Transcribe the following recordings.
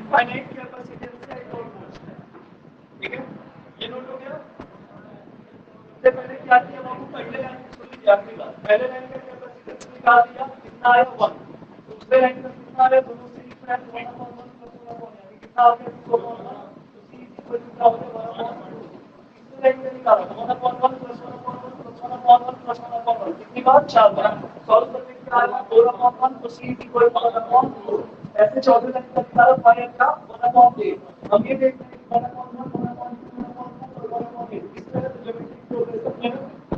Infinite capacitance का एक और क्वेश्चन है, ठीक है, ये नोट हो गया। सबसे पहले क्या किया बाबू, पहले लाइन में सुन लीजिए आपकी बात, पहले लाइन का कैपेसिटेंस निकाल दिया, कितना आया 1, दूसरे लाइन का कितना आया, दोनों से इक्वल 1/1 + 1/1 यानी कितना आ गया 2/1, तो c इक्वल टू क्या हो गया 1/2, तीसरे लाइन का निकाला 1/1 + 1/1 + 1/1 + 1/1, कितनी बार 4 बार, सॉल्व करने के बाद 4/1 तो c इक्वल टू 1/2, ऐसे चौथे लाइन का निकाला फाइनल का 1/8। हम ये देखते हैं 1/1 1/2 1/8 इस तरह से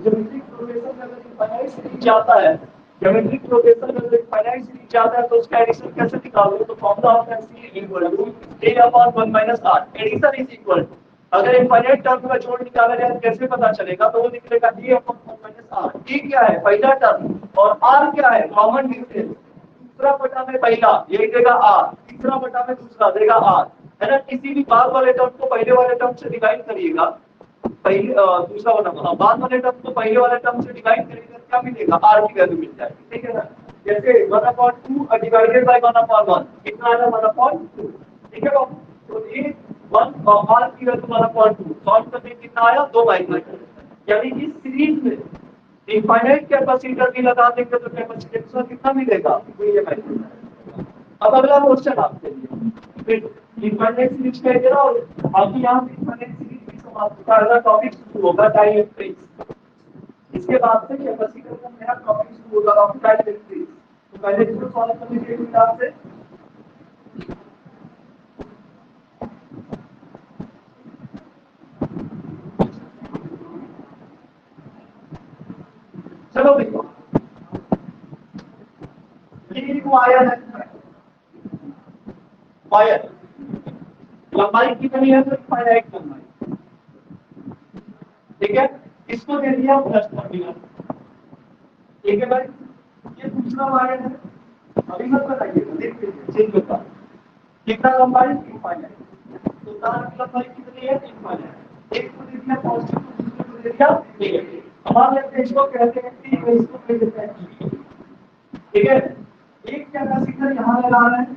ज्योमेट्रिक प्रोग्रेशन अगर इनफाइनाइट सीरीज जाता है, ज्योमेट्रिक प्रोग्रेशन अगर इनफाइनाइट सीरीज जाता है तो उसका एडिशन कैसे निकालोगे, तो फॉर्मूला होता है c equal to a/1 - r, addition is equal to, अगर इनफाइनाइट टर्म का जोड़ निकाला जाए कैसे पता चलेगा, तो वो निकलेगा a/1 - r। a क्या है पहला टर्म और r क्या है कॉमन डिफरेंस, दूसरा बटा में पहला ये देगा r, तीसरा बटा में दूसरा देगा r, है ना। किसी भी बाद वाले टर्म को पहले वाले टर्म से डिवाइड करिएगा, पहले दूसरा वाला बाद वाले टर्म को पहले वाले टर्म से डिवाइड करेंगे तो क्या मिलेगा, r की वैल्यू मिल जाएगी, ठीक है ना। जैसे 1/2 डिवाइडेड बाय 1/1 कितना आएगा 1/2, ठीक है बाबू, तो ये 1 और r की वैल्यू 1/2 सॉल्व करने कितना आया 2 माइक्रोमीटर, यानी कि सीरीज में इनफाइनाइट कैपेसिटर भी लगा देंगे तो कैपेसिटेंस का कितना मिलेगा, ये माइक्रोमीटर। अब अगला क्वेश्चन आपके लिए फिर इनफाइनाइट सीरीज का इधर और अभी यहाँ पे इनफाइनाइट सीरीज की समाप्ति का अगला टॉपिक शुरू होगा डाइलेक्ट्रिक्स, इसके बाद से कैपेसिटर का नया टॉपिक शुरू होगा डाइलेक्ट्रिक्स। तो पहले इसको सॉल्व करने के हिसाब से चलो देखो ये वायर है, वायर लंबाई कितनी है तो इनफाइनाइट लंबाई, ठीक है, इसको दे दिया प्लस टर्मिनल, ठीक है भाई। ये दूसरा वायर है, अभी मत बताइएगा देख लीजिए चेंज होता है, कितना लंबाई इनफाइनाइट, तो तार की लंबाई कितनी है इनफाइनाइट, एक को दे दिया पॉजिटिव दूसरे को दे दिया नेगेटिव, हमारे लेते इसको कहते हैं कि इसको कहते हैं, ठीक है। एक कैपेसिटर यहां लगा रहे हैं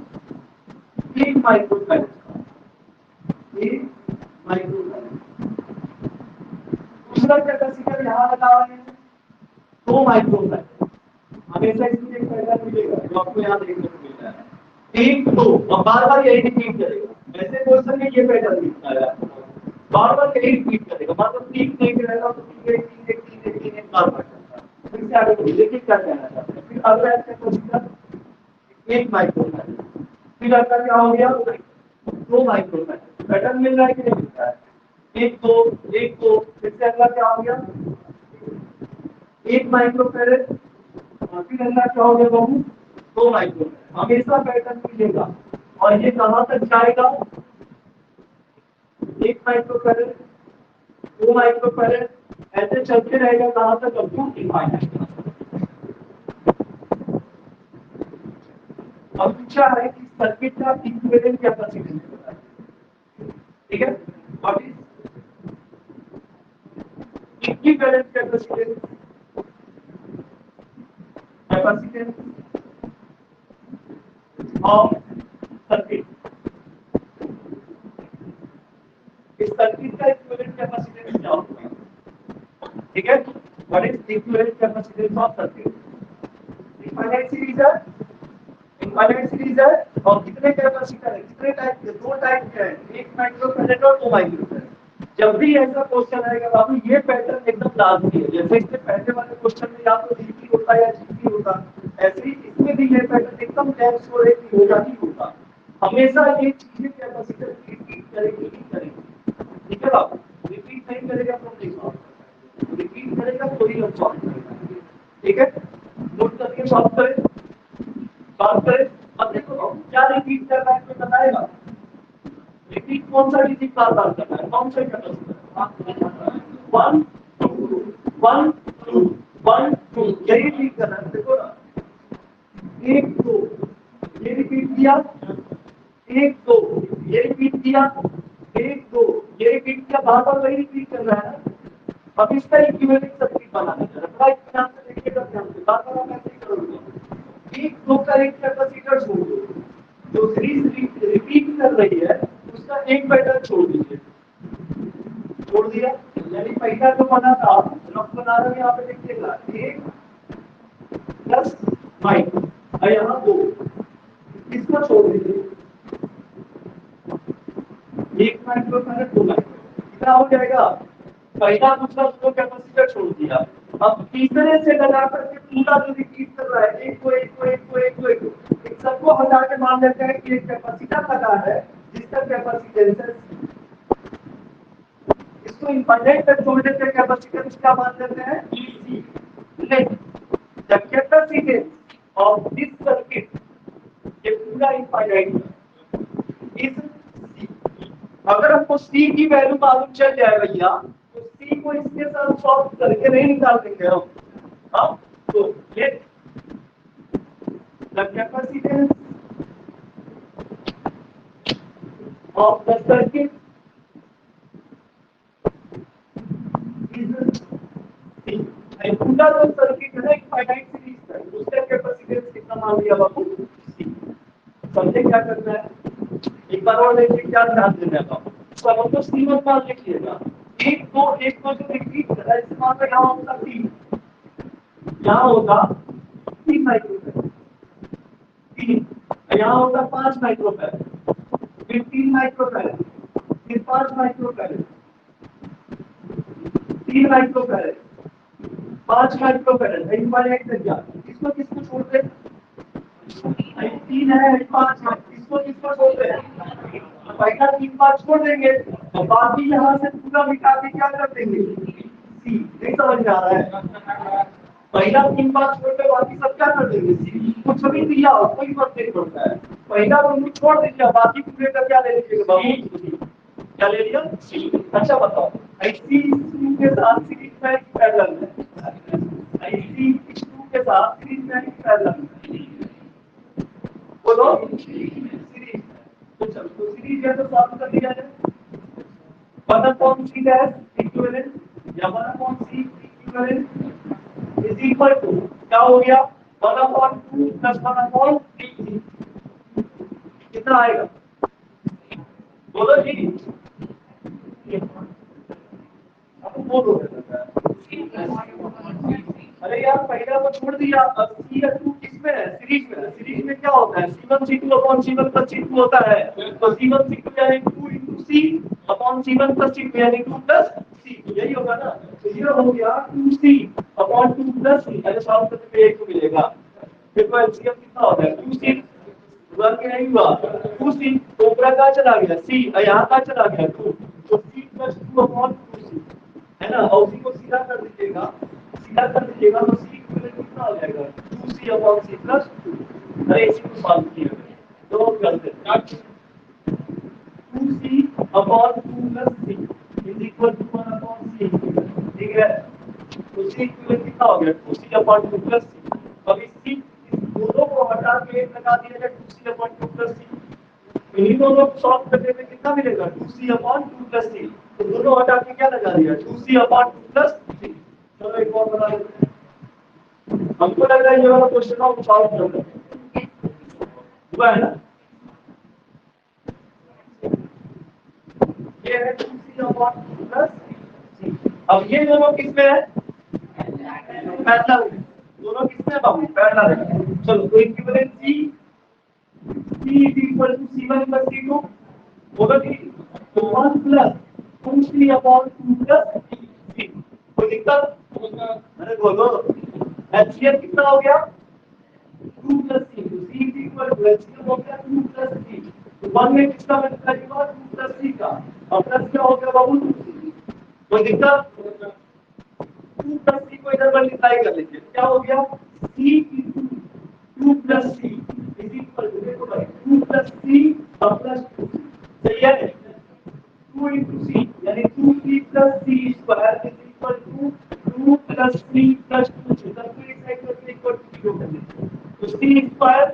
1 माइक्रोफैराड, 1 माइक्रोफैराड, दूसरा कैपेसिटर यहां लगा रहे हैं 2 माइक्रोफैराड, हमेशा इसमें एक पैटर्न मिलेगा जो आपको यहां देखने को मिलता है 3 2, और बार-बार यही रिपीट करेगा, वैसे क्वेश्चन में ये पैटर्न दिखता है बार-बार यही रिपीट करेगा, मतलब 3 देख रहेगा तो 3 बार-बार चलता है, फिर से आगे बढ़िए देखिए क्या कहना चाहते हैं। फिर अगला कैपेसिटर 1 माइक्रोफैराड, फिर अगला क्या हो गया 2 माइक्रोफैराड, पैटर्न मिल रहा है कि नहीं मिल रहा है, 1 2 1 2, फिर से अगला क्या हो गया 1 माइक्रोफैराड, फिर अगला क्या हो गया बाबू 2 माइक्रोफैराड, हमेशा पैटर्न मिलेगा और ये कहां तक जाएगा 1 माइक्रोफैराड 2 माइक्रोफैराड, ऐसे चलते रहेगा कहां तक अप टू इनफाइनाइट। अब पूछा है कि सर्किट का इक्विवेलेंट कैपेसिटेंस बताइए, ठीक है, what is equivalent capacitance, capacitance of circuit, इस सर्किट का इक्विवेलेंट कैपेसिटेंस क्या होगा, ठीक है, what is equivalent capacitance of circuit, infinite series है, इनफाइनाइट सीरीज है और कितने कैपेसिटर है, कितने टाइप के, 2 टाइप के हैं, 1 माइक्रोफैराड और 2 माइक्रोफैराड। जब भी ऐसा क्वेश्चन आएगा बाबू ये पैटर्न एकदम लाजमी है, जैसे इससे पहले वाले क्वेश्चन में या तो डीपी होता है या जीपी होता, ऐसे ही इसमें भी ये पैटर्न एकदम तय स्टोरेज होगा ही होगा, हमेशा ये चीजें कैपेसिटर रिपीट करेगी ही करेगी, ठीक है बाबू, रिपीट नहीं करेगा तो नहीं सॉल्व, रिपीट करेगा तो ही हम सॉल्व करेंगे, ठीक है, नोट करके सॉल्व करें, सॉल्व करें। अब देखो क्या रिपीट कर रहा है तो बताएगा, रिपीट कौन सा डिजिट बार बार करना है, कौन सा कैपेसिटर 1 2 1 2 1 2, यही रिपीट करना है, देखो ना 1 2 ये रिपीट किया, 1 2 ये रिपीट किया, 1 2 ये रिपीट किया, बार बार वही रिपीट कर रहा है। अब इसका इक्विवेलेंट सर्किट बनाना है, थोड़ा ध्यान से देखिएगा, ध्यान से बार बार आप ऐसे ही करोगे, 1 2 का एक कैपेसिटर छोड़ दो, जो सीरीज रिपीट कर रही है उसका एक पैटर्न छोड़ दीजिए, छोड़ दिया, यानी पहला जो बना था रफ बना रहे यहाँ पे देखिएगा 1 + माइक और यहाँ 2, इसको छोड़ दीजिए, 1 माइक्रोफैरड 2 माइक्रोफैरड क्या हो जाएगा, पहला दूसरा दोनों कैपेसिटर छोड़ दिया। अब तीसरे से लगा करके पूरा जो रिपीट कर रहा है एक को एक सबको हटा के मान लेते हैं कि एक कैपेसिटर लगा है जिसका कैपेसिटेंस है, इसको इनफाइनाइट तक छोड़ देते हैं, कैपेसिटेंस क्या मान लेते हैं सी। लेकिन the capacitance of this circuit, ये पूरा इनफाइनाइट इस सी। अगर हमको सी की वैल्यू मालूम चल जाए भैया तो सी को इसके साथ सॉल्व करके नहीं निकाल देंगे हम। हाँ, तो let the capacitance of the circuit पूरा जो सर्किट है इनफाइनाइट सीरीज है, उसका कैपेसिटेंस कितना मान लिया बाबू सी। समझे क्या करना है, एक बार और देखिए क्या ध्यान देना है बाबू। तो अब हमको C1 मान लिखिएगा, एक को जो रिपीट कर रहा है इस मान में यहाँ होगा 3, यहाँ होगा 3 माइक्रोफैरड, 3 यहाँ होगा 5 माइक्रोफैरड, फिर 3 माइक्रोफैरड, फिर 5 माइक्रोफैरड, 3 माइक्रोफैरड, 5 माइक्रोफैरड, इनफाइनाइट तक जा। इसको किसको छोड़ते हैं, 3 है 5 है, इसको किसको छोड़ते हैं, पहला 3 5 छोड़ देंगे और बाकी यहाँ से पूरा मिटा के क्या कर देंगे सी। नहीं समझ में आ रहा है, पहला 3 5 छोड़ के बाकी सब क्या कर देंगे सी। कुछ भी दिया हो कोई फर्क नहीं पड़ता है, पहला दोनों छोड़ दीजिए बाकी पूरे का क्या ले लीजिएगा बाबू, क्या ले लिया सी। अच्छा बताओ ऐसी के साथ सीरीज में पैरेलल है, ऐसी के साथ सीरीज में पैरेलल बोलो सीरीज, तो चलो तो सीरीज है तो सॉल्व कर दिया जाए। 1/c डैश इक्विवेलेंट या 1/c equivalent is equal to क्या हो गया 1/2 + 1/3 कितना आएगा बोलो जी, अब बोलो। अरे यार पहला वो छोड़ दिया, अब C या 2 किसमें है सीरीज में है, सीरीज में क्या होता है C1 C2 upon C1 + C2 होता है, तो C1 C2 यानी 2 * C अपॉन C1 + C2 यानी 2 + C, यही होगा ना। तो ये हो गया 2C अपॉन 2 + C, अरे सॉल्व करने पे एक को मिलेगा, देखो एलसीएम कितना होता है 2C वर्ग के नहीं हुआ 2C, तो ऊपर का चला गया C और यहाँ का चला गया 2, तो C + 2 अपॉन 2C है ना, और उसी को सीधा कर दीजिएगा, सीधा कर दीजिएगा तो C कितना हो जाएगा 2C अपॉन C + 2। अरे इसी को सॉल्व किया तो करते हैं 2C upon 2 + C is equal to 1/C, ठीक है। तो C कितना हो गया 2C अपॉन 2 + C। अब इस दोनों को हटा के एक लगा दिया जाए 2C अपॉन 2 + C, इन्हीं दोनों को सॉल्व करने में कितना मिलेगा 2C अपॉन 2 + C, तो दोनों हटा के क्या लगा दिया 2C अपॉन 2 + C। चलो एक और बना लेते हैं, हमको लग रहा है ये वाला क्वेश्चन हम सॉल्व कर लेंगे, हुआ है ना। ये है 2C अपॉन 2 + C। अब ये दोनों किसमें है पैरेलल, दोनों किसमें बाबू पैरेलल है। चलो तो equivalent C is equal to C1 + C2 होगा कि तो 1 + 2C अपॉन 2 + C, कोई दिक्कत, अरे बोलो HCl कितना हो गया 2 + C, तो C is equal to HCl हो गया 2 + C, तो 1 में किसका मल्टीप्लाई हुआ 2 + C का, और प्लस क्या हो गया बाबू 2C, कोई दिक्कत 2 + C को इधर मल्टीप्लाई कर लीजिए, क्या हो गया C 2 + C is equal to देखो भाई 2 + C और प्लस 2, सही है 2 * C यानी 2C + C square is equal to 2 + C + 2, इधर को एक साइड करके इक्वल टू 0 कर देंगे, तो C स्क्वायर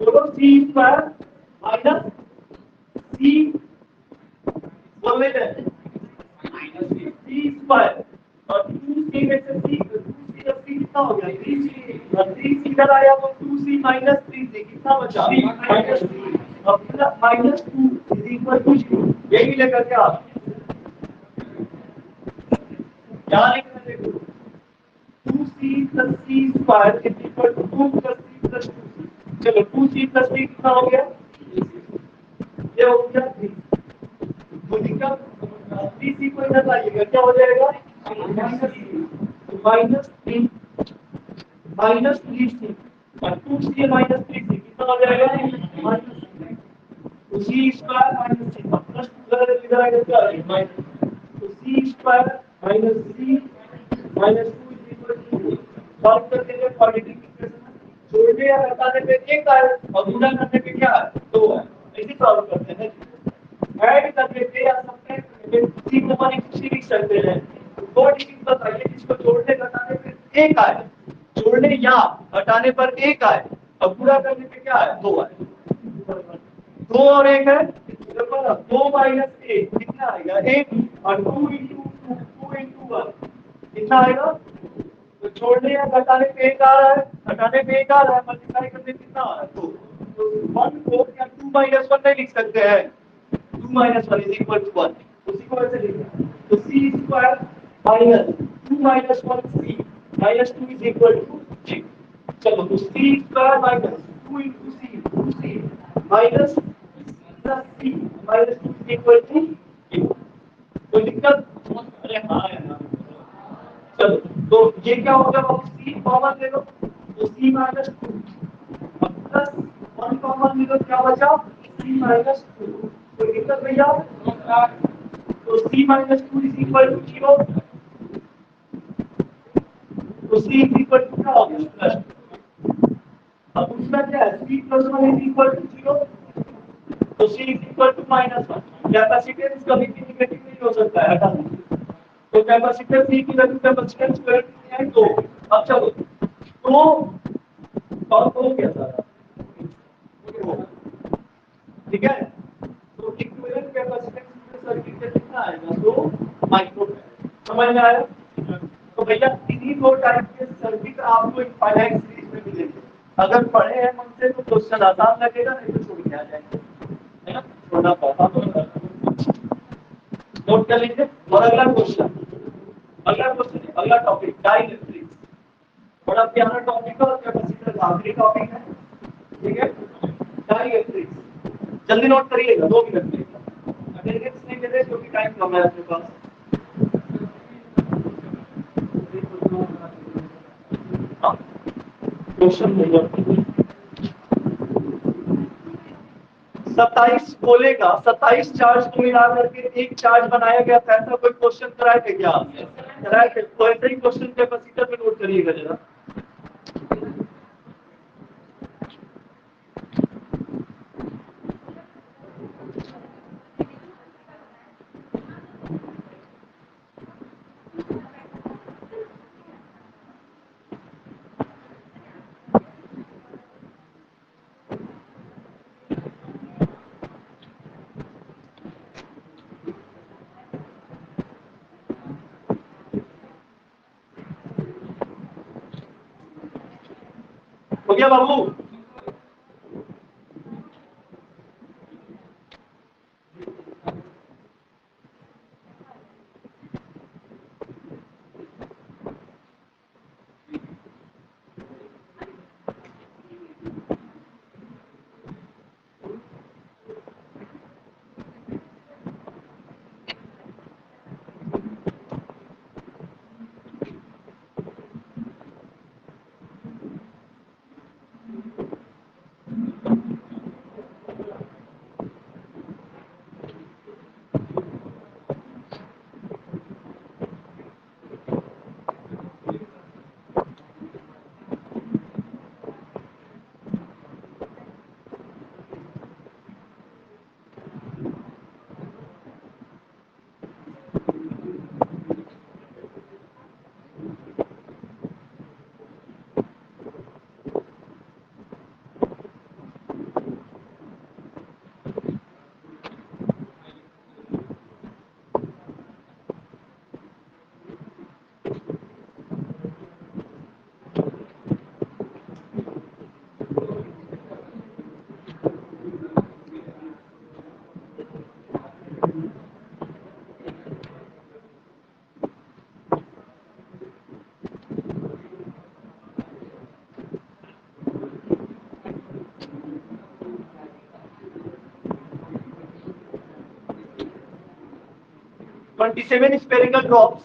बोलो C स्क्वायर माइनस C बोल रहे हैं C स्क्वायर और 2C में से C कितना हो गया 3C, 3C इधर आया तो 2C माइनस 3C कितना बचा माइनस 3, अब माइनस 2 इज इक्वल टू 0, यही लेकर के आप क्या लिखना देखो 2C plus C square is equal to 2 plus C plus 2C, चलो 2C plus C कितना हो गया, ये हो गया 3, तो दिक्कत 3C को इधर लाइएगा क्या हो जाएगा माइनस 3 माइनस 3C और 2C माइनस 3C कितना हो जाएगा minus C square minus C plus इधर आएगा क्या माइनस, तो C square minus C minus 2 is equal to solve करते हैं क्वाड्रेटिक इक्वेशन, जोड़ने या घटाने पे एक आए और गुणा करने पे क्या है दो है, ऐसे सॉल्व करते हैं, ऐड करने पे या सबट्रैक्ट करने पे C को माने कुछ लिख सकते हैं, दो डिजिट बताइए जिसको जोड़ने घटाने पे एक आए, जोड़ने या घटाने पर एक आए और पूरा करने पे क्या है दो आए, दो और एक है दो माइनस एक कितना आएगा एक और 2 into 1 कितना आएगा, तो जोड़ने या घटाने पे एक आ रहा है, घटाने पे एक आ रहा है, मल्टीप्लाई करने कितना आ रहा है तो 1 को या 2 माइनस 1 नहीं लिख सकते हैं, 2 माइनस 1 इज इक्वल टू 1, उसी को ऐसे लिखना तो c square minus 2 minus 1 c minus 2 is equal to 0, चलो तो c square minus 2 into c 2c minus plus c minus 2 is equal to 0, तो दिक्कत अरे हाँ यार, चलो तो ये क्या हो गया c कॉमन ले लो तो c माइनस 2 प्लस 1 कॉमन ले लो क्या बचा c माइनस 2, कोई दिक्कत भैया, तो c minus 2 is equal to 0, तो c इज इक्वल टू क्या हो गया प्लस, अब दूसरा क्या है c plus 1 is equal to 0, तो c is equal to minus 1, capacitance कभी भी नेगेटिव नहीं हो सकता है हटा दीजिए, तो कैपेसिटर C की वैल्यू कैपेसिटेंस स्क्वायर कितनी है 2, अब चलो तो और हो गया सारा ठीक है, तो इक्विवेलेंट कैपेसिटेंस सर्किट का कितना आएगा तो माइक्रोफैराड, समझ में आया, तो भैया इन्हीं दो टाइप के सर्किट आपको इनफाइनाइट सीरीज में मिलेंगे, अगर पढ़े हैं मन से तो क्वेश्चन आसान लगेगा, नहीं तो छोड़ के आ जाएंगे, है ना, थोड़ा बहुत नोट कर लीजिए, और अगला क्वेश्चन अगला टॉपिक डाइलेक्ट्रिक्स, बड़ा प्यारा टॉपिक है और कैपेसिटर आखिरी टॉपिक है, ठीक है, डाइलेक्ट्रिक्स जल्दी नोट करिएगा 2 मिनट में, अटेंडेंस नहीं मिले क्योंकि टाइम कम है आपके पास, क्वेश्चन नंबर 27 बोलेगा 27 चार्ज को मिला करके एक चार्ज बनाया गया था, ऐसा कोई क्वेश्चन कराए थे क्या, कराए थे, तो ऐसे ही क्वेश्चन कैपेसिटर में नोट करिएगा जरा, हो गया बाबू, 27 spherical drops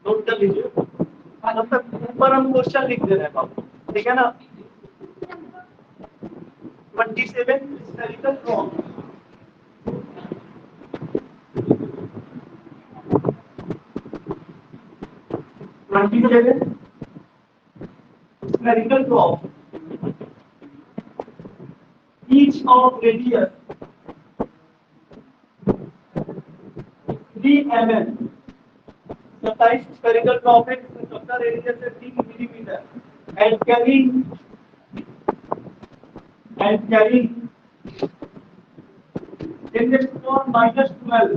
नोट कर लीजिए। ऊपर हम क्वेश्चन लिख दे रहे हैं बाबू, ठीक है ना। 27 spherical drops 27 spherical drops each of radius 3 mm। 27 spherical drop है जिसमें सबका रेडियस है 3 millimetre and carrying in the -12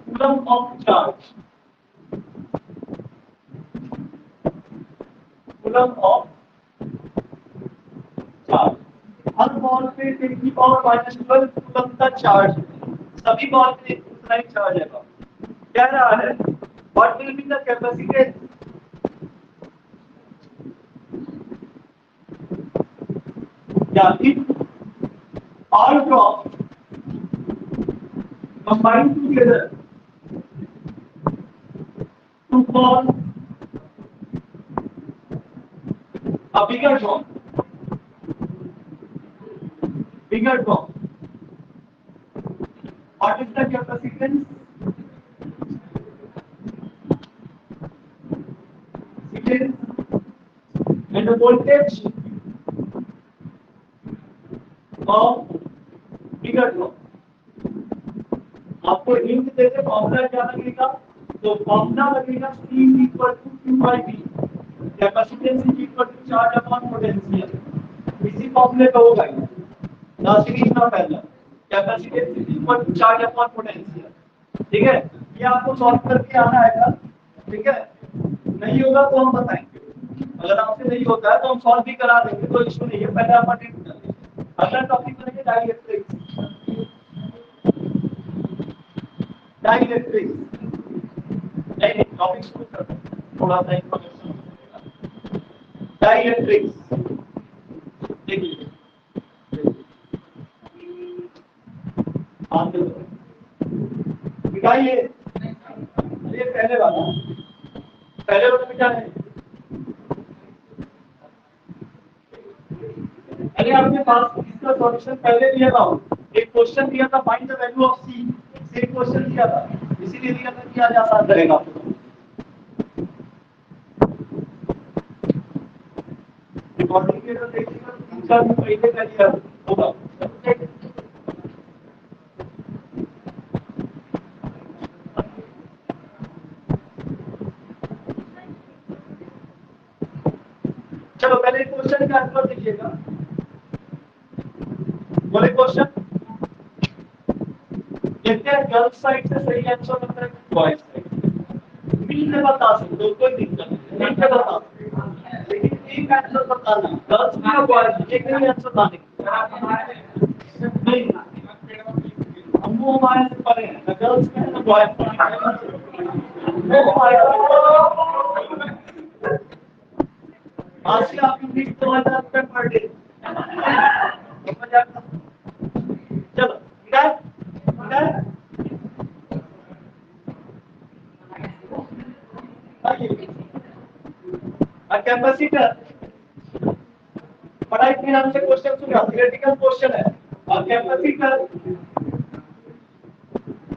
coulomb of charge। coulomb of charge her ball पे 10 की पावर -12 कूलम का चार्ज, सभी बॉल पे उतना ही चार्ज है। क्या रहा है, what will be the capacitance या if all drops combine together to form a bigger drop। Bigger drop, what is the capacitance? It is and the voltage of bigger drop। आपको hint देते formula क्या लगेगा, तो formula लगेगा C equal to Q by V, capacitance is equal to charge upon potential. इसी फॉर्मूले का होगा ये लास्ट सीरीज में पहला, capacitance is equal to charge upon potential. ठीक है, ये आपको सॉल्व करके आना है कल, ठीक है। नहीं होगा तो हम बताएंगे, अगर आपसे नहीं होता है तो हम सॉल्व भी करा देंगे, कोई इशू नहीं है। पहले आप अटेंड कर लीजिए। अगला टॉपिक करेंगे डाइलेक्ट्रिक्स। डाइलेक्ट्रिक्स नहीं टॉपिक शुरू करते हैं, थोड़ा सा इंफॉर्मेशन डाइलेक्ट्रिक्स देखिए। आगे दिखाइए, ये पहले वाला में क्या है, अरे आपके पास इसका सॉल्यूशन पहले दिया था, एक क्वेश्चन दिया था find the value of C, same question दिया था, इसीलिए दिया था कि आज आसान रहेगा आपको। रिकॉर्डिंग के तो देखिएगा 3-4 दिन पहले का दिया होगा। चलो पहले क्वेश्चन का आंसर देखिएगा। बोले क्वेश्चन देखते हैं, गर्ल्स साइड से सही आंसर बनता है बॉयज साइड। मिल से बता सकते हो, कोई दिक्कत नहीं, मिल से बता सकते हो, लेकिन एक आंसर बताना, गर्ल्स या बॉयज एक ही आंसर बताने नहीं। हम वो हमारे से पढ़े हैं, ना गर्ल्स में ना बॉयज में। आज से आप इंग्लिश 2000 रुपये पर डे। चलो कैपेसिटर पढ़ाई के नाम से क्वेश्चन सुना, थ्योरेटिकल क्वेश्चन है। और capacitor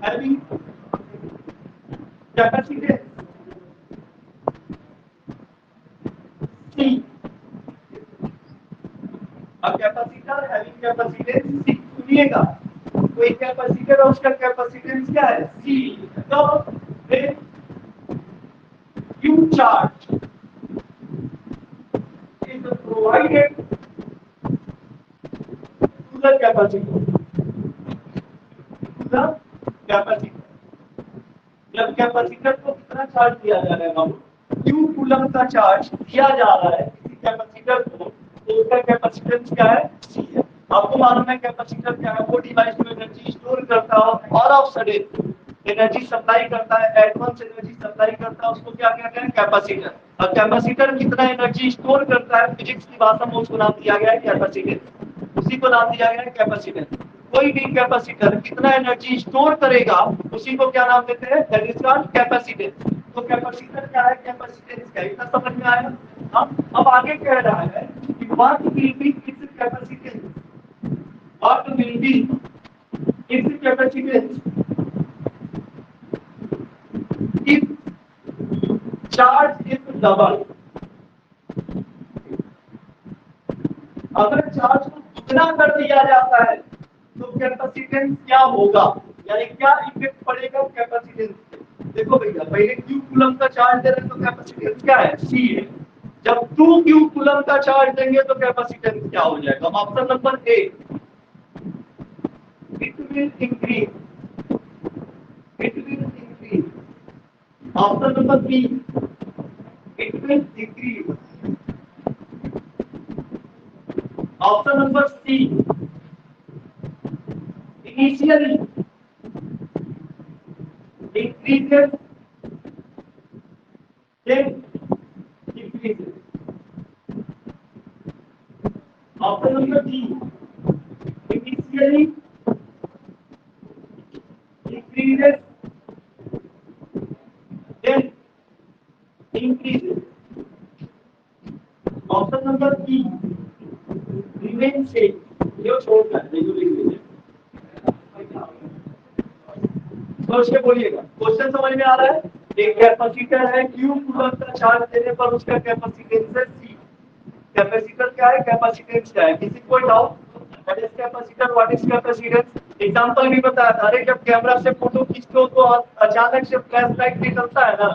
having capacitance C, a capacitor having capacitance C। सुनिएगा, कोई कैपेसिटर है उसका कैपेसिटेंस क्या है C, तो फिर Q charge is provided to the capacitor। जब कैपेसिटर को कितना चार्ज दिया जा रहा है बाबू, Q कूलम का चार्ज दिया जा रहा है किसी कैपेसिटर को, तो उसका कैपेसिटेंस क्या है C है। आपको मालूम है कैपेसिटर क्या है, वो डिवाइस में एनर्जी स्टोर करता है और ऑफ सडन एनर्जी सप्लाई करता है, एडवांस एनर्जी सप्लाई करता है, उसको क्या कहते हैं? कैपेसिटर। और कैपेसिटर कितना एनर्जी स्टोर करता है, फिजिक्स की भाषा में उसको नाम दिया गया है कैपेसिटेंस। उसी को नाम दिया गया है कैपेसिटेंस। कोई भी कैपेसिटर कितना एनर्जी स्टोर करेगा उसी को क्या नाम देते हैं? That is called capacitance. तो कैपेसिटर क्या है, कैपेसिटेंस क्या है, इतना समझ में आया? अब आगे कह रहा है कि what will be it's capacitance, what will be it's capacitance if charge is double। अगर चार्ज को दुगना कर दिया जाता है तो कैपेसिटेंस क्या होगा, यानी क्या इफेक्ट पड़ेगा कैपेसिटेंस पे? देखो भैया, पहले क्यू कूलम का चार्ज दे रहे हैं तो कैपेसिटेंस क्या है? सी है। जब 2 क्यू कूलम का चार्ज देंगे तो कैपेसिटेंस क्या हो जाएगा? Option number A, it will increase, it will increase. Option number B, it will decrease. Option number C, initially increases then decreases। Option number D, initially decreases then increases। Option number E, remain same। ये छोड़ना है, ये लिख लीजिए। सोच के बोलिएगा, question समझ में आ रहा है? एक कैपेसिटर है, क्यू कूलम का चार्ज देने पर उसका कैपेसिटेंस है सी। कैपेसिटर क्या है, कैपेसिटेंस क्या है, किसी कोई doubt? What is capacitor, what is capacitance? Example भी बताया था। अरे जब कैमरा से फोटो खींचते हो तो अचानक से फ्लैश लाइट निकलता है ना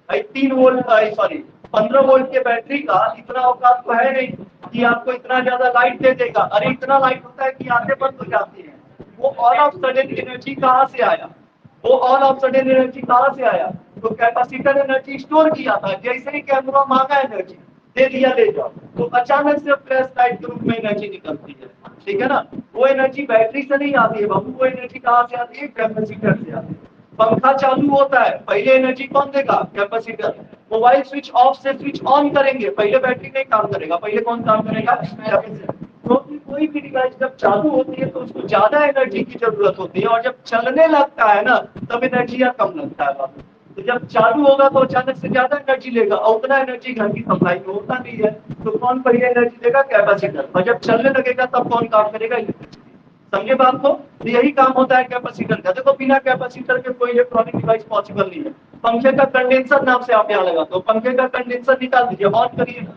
भाई, 3 वोल्ट सॉरी 15 वोल्ट के बैटरी का इतना औकात तो है नहीं कि आपको इतना ज्यादा लाइट दे देगा। अरे इतना लाइट होता है कि आंखें बंद हो जाती हैं। वो ऑल ऑफ सडन एनर्जी कहाँ से आया? वो ऑल ऑफ सडन एनर्जी कहाँ से आया? तो कैपेसिटर एनर्जी स्टोर किया था। जैसे ही कैमरा मांगा एनर्जी दे दिया, ले जाओ, तो अचानक से फ्लैश लाइट के रूप में एनर्जी निकलती है। ठीक है ना? वो एनर्जी बैटरी से नहीं आती है बाबू, वो एनर्जी कहाँ से आती है? कैपेसिटर से आती है। पंखा चालू होता है, पहले एनर्जी कौन देगा? कैपेसिटर। मोबाइल स्विच ऑफ से स्विच ऑन करेंगे, पहले बैटरी नहीं काम करेगा, पहले कौन काम करेगा? कैपेसिटर। क्योंकि कोई भी डिवाइस जब चालू होती है तो उसको ज्यादा एनर्जी की जरूरत होती है, और जब चलने लगता है ना तब एनर्जी कम लगता है बाबू। तो जब चालू होगा तो अचानक से ज्यादा एनर्जी लेगा, और उतना एनर्जी घर की सप्लाई में होता नहीं है, तो कौन पहले एनर्जी देगा? कैपेसिटर। और जब चलने लगेगा तब कौन काम करेगा? इलेक्ट्रिसिटी। समझे बात को? तो यही काम होता है कैपेसिटर का। देखो बिना कैपेसिटर के कोई इलेक्ट्रॉनिक डिवाइस पॉसिबल नहीं है। पंखे का कंडेंसर नाम से आप यहाँ लगाते हो, पंखे का कंडेंसर निकाल दीजिए, ऑन करिए,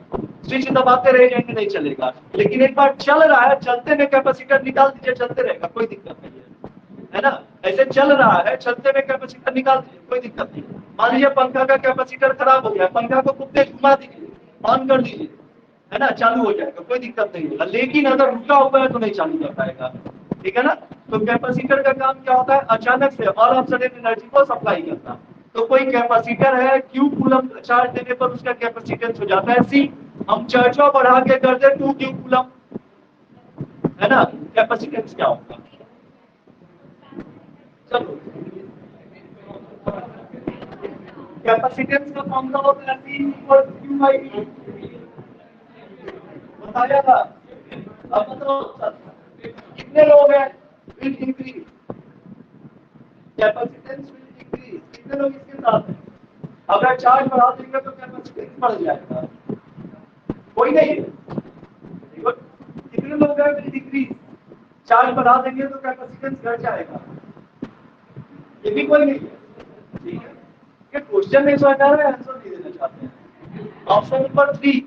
स्विच दबाते रह जाएंगे, नहीं चलेगा। लेकिन एक बार चल रहा है, चलते में कैपेसिटर निकाल दीजिए, चलते रहेगा, कोई दिक्कत नहीं है ना? ऐसे चल रहा है, चलते में कैपेसिटर निकाल दीजिए, कोई दिक्कत नहीं। मान लीजिए पंखा का कैपेसिटर खराब हो गया, पंखा को कुत्ते घुमा दीजिए, ऑन कर दीजिए, है ना, चालू हो जाएगा, कोई दिक्कत नहीं होगा। लेकिन अगर रुका हुआ है तो नहीं चालू कर पाएगा। ठीक है ना? तो कैपेसिटर का काम क्या होता है? अचानक से ऑल ऑफ सडन एनर्जी को सप्लाई करना। तो कोई कैपेसिटर है, क्यू कूलम चार्ज देने पर उसका कैपेसिटेंस हो जाता है सी। हम चर्चा बढ़ा के कर दे 2 क्यू कूलम, है ना? कैपेसिटेंस क्या होगा? चलो, कैपेसिटेंस का फॉर्मूला होता है C equal Q by V. बताया था। अब बताओ कितने लोग हैं? Will increase, capacitance will increase. कितने लोग इसके साथ हैं? अगर चार्ज बढ़ा देंगे तो कैपेसिटेंस बढ़ जाएगा, कोई नहीं है। कितने लोग हैं? विल डिक्रीज, चार्ज बढ़ा देंगे तो कैपेसिटेंस घट जाएगा, ये भी कोई नहीं है। ठीक है? ये क्वेश्चन नहीं समझ आ रहा है, आंसर नहीं देना चाहते हैं। ऑप्शन नंबर 3,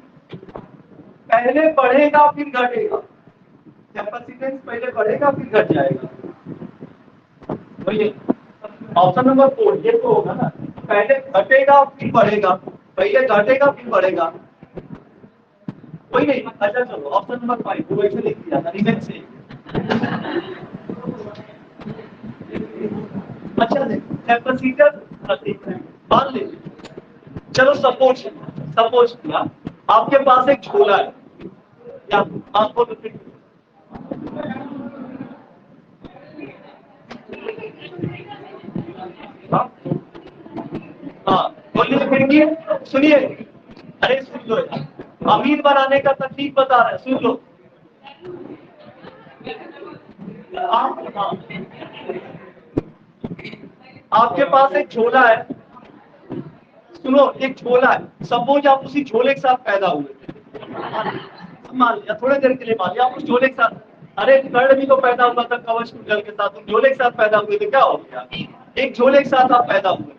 पहले बढ़ेगा फिर घटेगा। कैपेसिटेंस पहले बढ़ेगा फिर घट जाएगा, वही। ऑप्शन नंबर 4 ये तो होगा ना, पहले घटेगा फिर बढ़ेगा, पहले घटेगा फिर बढ़ेगा, वही नहीं। अच्छा चलो, ऑप्शन नंबर 5 वो वैसे लिख दिया था, रिमेन से। अच्छा देखो, कैपेसिटर मान लीजिए, चलो सपोज सपोज किया आपके पास एक झोला है, या आपको खिड़की सुनिए, अरे सुन लो यार, अमीर बनाने का तकनीक बता रहे हैं, सुन लो। आपके पास एक झोला है, सुनो, एक झोला है, सपोज आप उसी झोले के साथ पैदा हुए, मान लिया थोड़ी देर के लिए, मान लिया आप उस झोले के साथ, अरे कर्ण भी तो पैदा हुआ था कवच कुंडल के साथ, तुम झोले के साथ पैदा हुए थे, क्या हो गया? एक झोले के साथ आप पैदा हुए,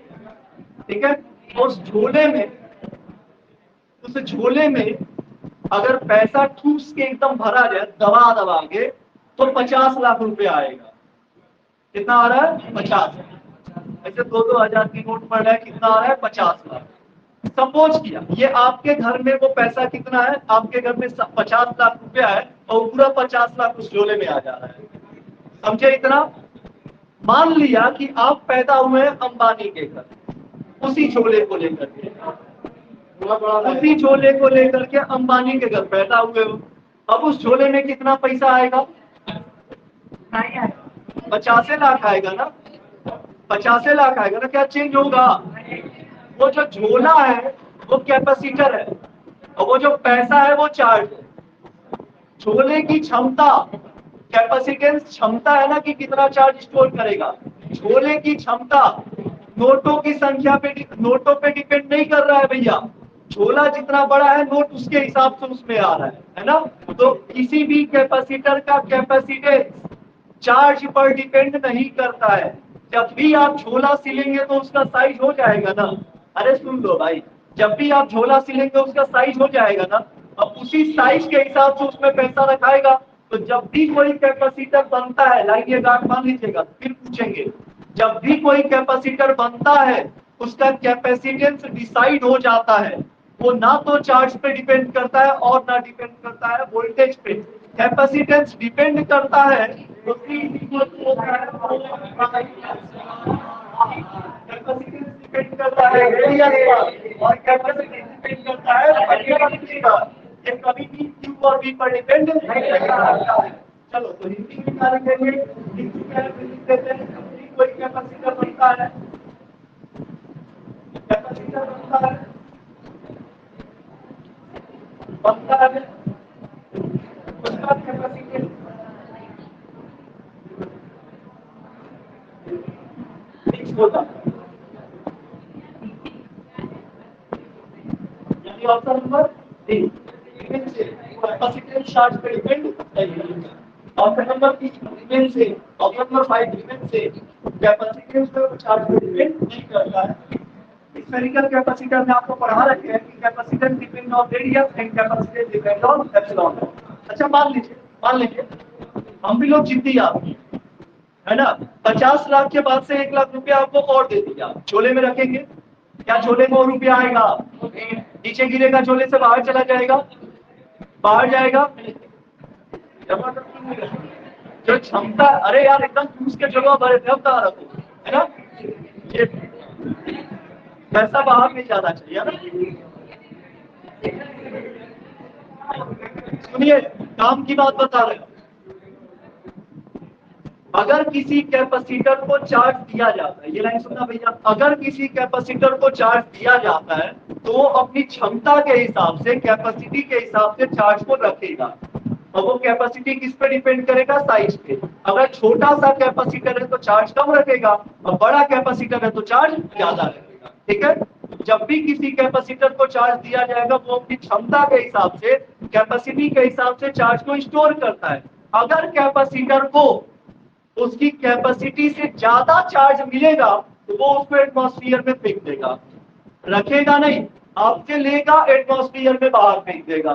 ठीक है? उस झोले में अगर पैसा ठूस के एकदम भरा जाए दबा दबा के, तो 50 लाख रुपया आएगा। कितना आ रहा है? 50। ऐसे 2-2 हजार की नोट पड़ रहा है, कितना आ रहा है? 50 लाख। सपोज किया ये आपके घर में वो पैसा कितना है, आपके घर में 50 लाख रुपया है, और पूरा 50 लाख उस झोले में आ जा रहा है। समझे इतना? मान लिया कि आप पैदा हुए हैं अंबानी के घर, उसी झोले को लेकर के, उसी झोले को लेकर के अंबानी के घर पैदा हुए हो। अब उस झोले में कितना पैसा आएगा? 50 लाख आएगा ना, 50 लाख आएगा ना। क्या चेंज होगा? वो जो झोला है वो कैपेसिटर है, और वो जो पैसा है वो चार्ज है। झोले की क्षमता, कैपेसिटेंस क्षमता है ना, कि कितना चार्ज स्टोर करेगा। झोले की क्षमता नोटों की संख्या पे, नोटों पे डिपेंड नहीं कर रहा है भैया। झोला जितना बड़ा है नोट उसके हिसाब से उसमें आ रहा है ना। तो किसी भी कैपेसिटर का कैपेसिटेंस चार्ज पर डिपेंड नहीं करता है। जब भी आप झोला सिलेंगे तो उसका साइज हो जाएगा ना। अरे सुन लो भाई, जब भी आप झोला सिलेंगे उसका साइज हो जाएगा ना। अब उसी साइज के हिसाब से उसमें पैसा रखाएगा। तो जब भी कोई कैपेसिटर बनता है, लाइए गार्ड मान लीजिएगा, फिर पूछेंगे, जब भी कोई कैपेसिटर बनता है उसका कैपेसिटेंस डिसाइड हो जाता है। वो ना तो चार्ज पे डिपेंड करता है और ना डिपेंड करता है वोल्टेज पे। कैपेसिटेंस डिपेंड करता है तो कैपेसिटेंस डिपेंड करता है रेडियस पर, और कैपेसिटेंस डिपेंड करता है फ्रीक्वेंसी पर। ये कभी भी क्यू और वी पर डिपेंड नहीं करता है। चलो तो हिंदी में क्या लिखेंगे? हिंदी में लिख देते हैं, कोई कैपेसिटर बनता है, कैपेसिटर बनता है उसका कैपेसिटेंस फिक्स होता है। यानी option number D, capacitance charge पे डिपेंड नहीं। ऑप्शन नंबर 3 रिमेन से, ऑप्शन नंबर 5 रिमेन से, कैपेसिटेंस पे चार्ज पे डिपेंड नहीं करता है। स्फेरिकल कैपेसिटर में आपको पढ़ा रखे हैं कि capacitance depend on radius and capacitance depend on epsilon. अच्छा मान लीजिए हम भी लोग जिद्दी आदमी है ना, 50 लाख के बाद से 1 लाख रुपया आपको और दे दिया, झोले में रखेंगे, क्या झोले में और रुपया आएगा? नीचे गिरेगा, झोले से बाहर चला जाएगा, बाहर जाएगा। जो क्षमता, अरे यार एकदम घूस के जगह भरे थे, अब कहाँ रखो, है ना? ये पैसा बाहर नहीं जाना चाहिए ना। सुनिए, काम की बात बता रहे हैं। अगर किसी कैपेसिटर को चार्ज दिया जाता है, ये लाइन सुनना भैया, अगर किसी कैपेसिटर को चार्ज दिया जाता है तो वो अपनी क्षमता के हिसाब से, कैपेसिटी के हिसाब से चार्ज को रखेगा। और वो कैपेसिटी किस पे डिपेंड करेगा? साइज पे। अगर छोटा सा कैपेसिटर है तो चार्ज कम रखेगा, और बड़ा कैपेसिटर है तो चार्ज ज्यादा रखेगा। ठीक है? जब भी किसी कैपेसिटर को चार्ज दिया जाएगा वो अपनी क्षमता के हिसाब से, कैपेसिटी के हिसाब से चार्ज को स्टोर करता है। अगर कैपेसिटर को उसकी कैपेसिटी से ज्यादा चार्ज मिलेगा तो वो उसको एटमॉस्फेयर में फेंक देगा, रखेगा नहीं, आपसे लेगा एटमॉस्फेयर में बाहर फेंक देगा।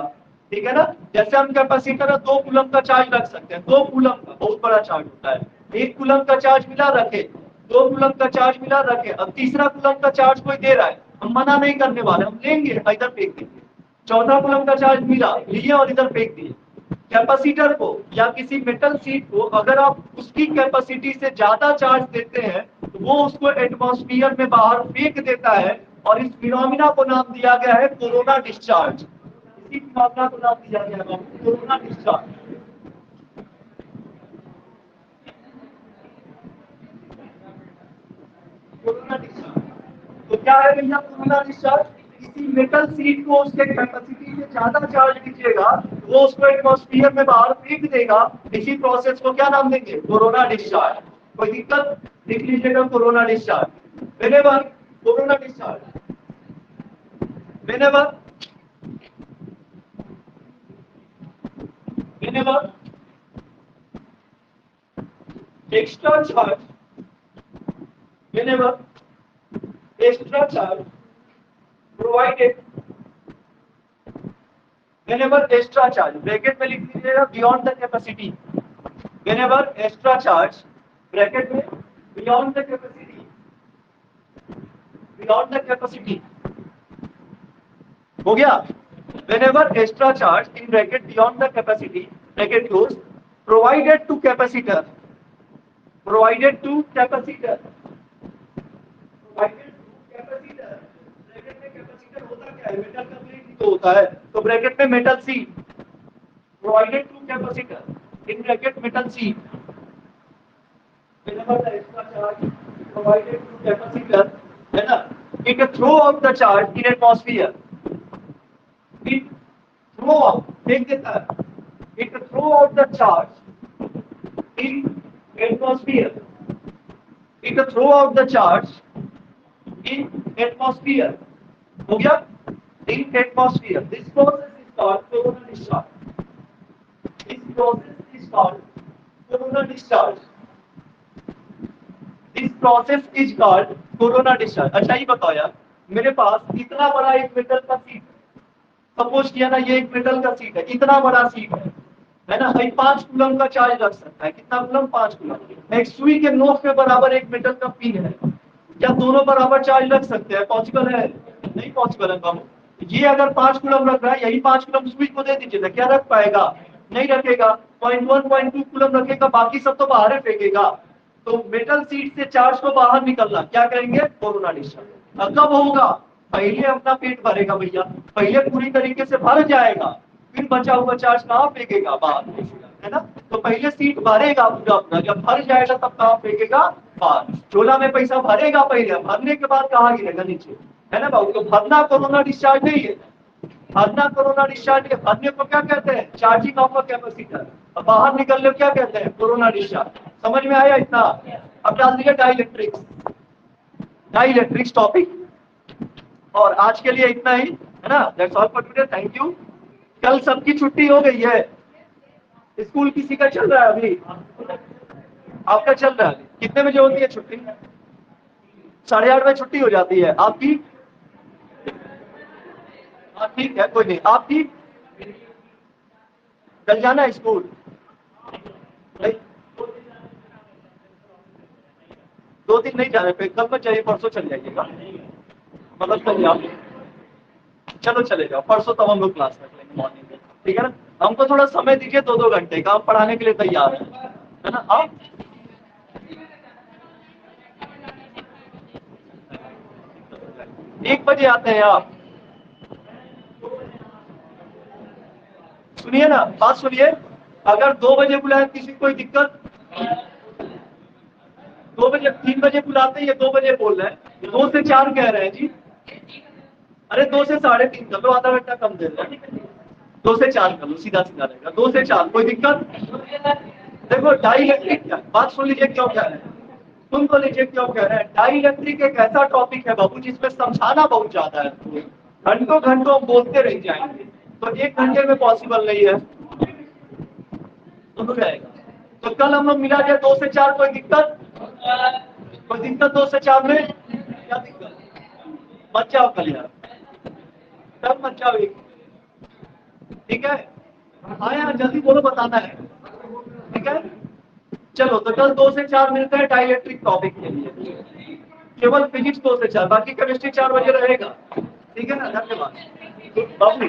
ठीक है ना? जैसे हम कैपेसिटर 2 कूलम का चार्ज रख सकते हैं, 2 कूलम का बहुत बड़ा चार्ज होता है। 1 कूलम का चार्ज मिला, रखे। 2 कूलम का चार्ज मिला, रखे। अब तीसरा कूलम का चार्ज कोई दे रहा है, हम मना नहीं करने वाले, हम लेंगे, इधर फेंक देंगे। चौथा कूलम का चार्ज मिला, लिए और इधर फेंक दिए। कैपेसिटर को या किसी मेटल शीट को अगर आप उसकी कैपेसिटी से ज्यादा चार्ज देते हैं तो वो उसको एटमॉस्फेयर में बाहर फेंक देता है। और इस फिनोमिना को नाम दिया गया है कोरोना डिस्चार्ज। इसी फिनोमिना को नाम दिया गया है कोरोना डिस्चार्ज। कोरोना डिस्चार्ज तो क्या है भैया कोरोना डिस्चार्ज? किसी मेटल सीट को उसके कैपेसिटी से ज्यादा चार्ज दीजिएगा, वो उसको एटमॉस्फेयर में बाहर फेंक देगा। इसी प्रोसेस को क्या नाम देंगे? Corona discharge. कोई दिक्कत? लिख लीजिएगा corona discharge. Whenever corona discharge, whenever extra charge, whenever extra charge provided, whenever extra charge bracket में लिख लीजिएगा beyond the capacity, whenever extra charge bracket में beyond the capacity, beyond the capacity हो गया। whenever extra charge in bracket beyond the capacity bracket close provided to capacitor, provided to capacitor, provided to capacitor, bracket में capacitor होता क्या है? Metal का plate ही तो होता है, तो ब्रैकेट में metal C, provided to capacitor in bracket metal C, whenever the extra charge provided to capacitor है ना, it throw out the charge in atmosphere, it throw out, फेंक देता है, it throw out the charge in atmosphere, it throw out the charge in atmosphere, हो गया? In atmosphere, this process is called coronal discharge, this process is called coronal discharge, this process is called coronal discharge। अच्छा ये बताओ यार, मेरे पास इतना बड़ा एक मेटल का सीट, सपोज किया ना ये एक मेटल का सीट है, इतना बड़ा सीट है ना, भाई 5 कूलम का चार्ज रख सकता है। कितना कूलम? 5 कूलम। एक सुई के नोक के बराबर एक मेटल का पिन है, क्या दोनों बराबर चार्ज रख सकते हैं? पॉसिबल है? नहीं पॉसिबल है बाबू। ये अगर 5 कूलम रख रहा है, यही 5 कूलम सुई को दे दीजिए, क्या रख पाएगा? नहीं रखेगा। 0.1 0.2 कूलम रखेगा, बाकी सब तो बाहर ही फेंकेगा। तो मेटल सीट से चार्ज को बाहर निकलना क्या करेंगे? Corona discharge. कब होगा? पहले अपना पेट भरेगा भैया, पहले पूरी तरीके से भर जाएगा, फिर बचा हुआ चार्ज कहाँ फेंकेगा? बाहर, है ना। तो पहले सीट भरेगा पूरा अपना, जब भर जाएगा तब कहाँ फेंकेगा? बाहर। झोला में पैसा भरेगा पहले, भरने के बाद कहाँ गिरेगा? नीचे, है ना बाबू। तो भरना कोरोना डिस्चार्ज नहीं है, भरना कोरोना डिस्चार्ज के भरने को क्या कहते हैं? Charging of a capacitor. अब बाहर निकलने को क्या कहते हैं? Corona discharge. समझ में आया इतना? अब डाल दीजिए डाइलेक्ट्रिक्स, डाइलेक्ट्रिक्स टॉपिक। और आज के लिए इतना ही, है ना। That's all for today, thank you. कल सबकी छुट्टी हो गई है, स्कूल किसी का चल रहा है अभी? आपका चल रहा है। कितने बजे होती है छुट्टी? 8:30 बजे छुट्टी हो जाती है। आपकी? ठीक है, कोई नहीं। आपकी? कल जाना है स्कूल? नहीं, 2 दिन नहीं जाने पे, कल मत जाइए, परसों चल जाइएगा। मतलब कल आप चलो चले जाओ, परसों तब हम लोग क्लास रख लेंगे मॉर्निंग में, ठीक है ना। हमको थोड़ा समय दीजिए, 2-2 घंटे का, हम पढ़ाने के लिए तैयार है ना। आप एक बजे आते हैं आप? सुनिए ना, बात सुनिए। अगर 2 बजे बुलाए किसी कोई दिक्कत? 2 बजे, 3 बजे बुलाते हैं या 2 बजे बोल रहे हैं? 2 से 4 कह रहे हैं जी। अरे 2 से 3:30 कर लो, आधा घंटा कम दे दो। 2 से 4 कर लो, सीधा सीधा रहेगा। 2 से 4 कोई दिक्कत? देखो डाइलेक्ट्रिक क्या, बात सुन लीजिए क्यों कह रहे हैं, सुन तो लीजिए क्यों कह रहे हैं। डाइलेक्ट्रिक एक ऐसा टॉपिक है बाबू जिसमें समझाना बहुत ज्यादा है, घंटों घंटों हम बोलते रह जाएंगे, तो 1 घंटे में पॉसिबल नहीं है, तो जाएगा। तो कल हम लोग मिला जाए 2 से 4, कोई दिक्कत? कोई दिक्कत 2 से 4 में? क्या दिक्कत? मत जाओ कल यार, तब मत जाओ, ठीक है। हाँ यार जल्दी बोलो, बताना है, ठीक है। चलो तो कल 2 से 4 मिलते हैं डाइलेक्ट्रिक टॉपिक के लिए, केवल फिजिक्स 2 से 4, बाकी केमिस्ट्री 4 बजे रहेगा, ठीक है ना। धन्यवाद बाबू।